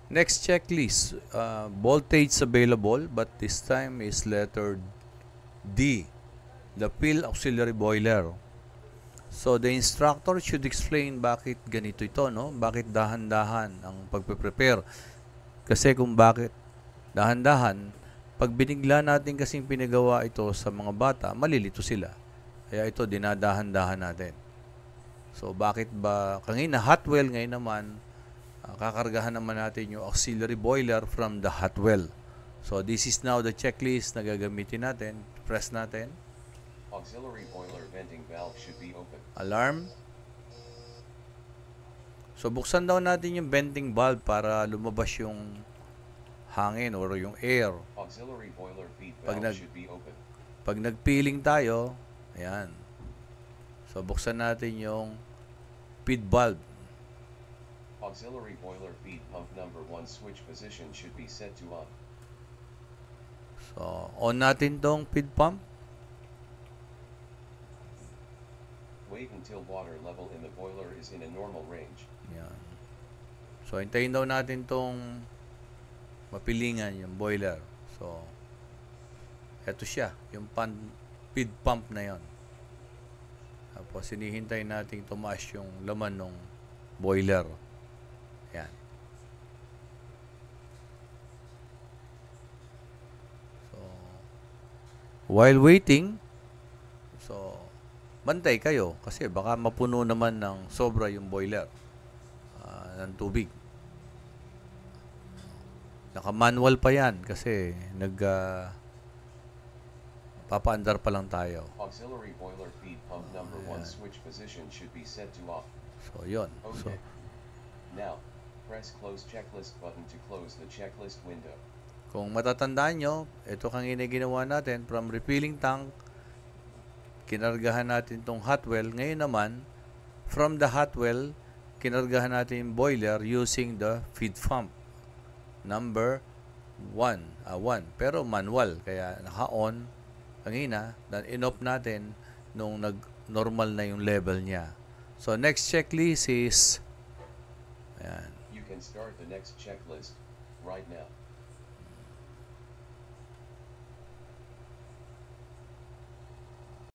Next checklist, voltage available, but this time is letter D, the field auxiliary boiler. So the instructor should explain bakit ganito ito, no? Bakit dahan-dahan ang pagpe-prepare. Kasi kung bakit dahan-dahan, pag binigla natin kasing pinagawa ito sa mga bata, malilito sila. Kaya ito, dinadahan-dahan natin. So bakit ba, kanina hot well, ngayon naman, kakargahan naman natin yung auxiliary boiler from the hot well. So this is now the checklist na gagamitin natin. Press natin. Auxiliary boiler venting valve should be open. Alarm. So buksan daw natin yung venting valve para lumabas yung hangin or yung air. Auxiliary boiler feed Pag valve should be open. Pag nagpeeling tayo, ayan. So buksan natin yung feed valve. Auxiliary boiler feed pump number 1 switch position should be set to on. So on natin tong feed pump. Wait until water level in the boiler is in a normal range. Yan. So hintayin daw natin tong mapilingan yung boiler. So eto siya, yung feed pump na yon. Tapos hinihintay natin tumaas yung laman ng boiler. Yan. So while waiting, so bantay kayo kasi baka mapuno naman ng sobra yung boiler ng tubig. Naka-manual pa yan kasi papaandar pa lang tayo. Auxiliary boiler feed pump number 1 switch position should be set to off. So yun. Okay. So Now, press close checklist button to close the checklist window. kung matatandaan nyo, ito kanina ginawa natin from refilling tank, kinargahan natin tong hot well. Ngayon naman, from the hot well, kinargahan natin yung boiler using the feed pump number 1. Pero manual, kaya naka-on kanina, then in-off natin nung nag-normal na yung level niya. So next checklist is, ayan. You can start the next checklist right now.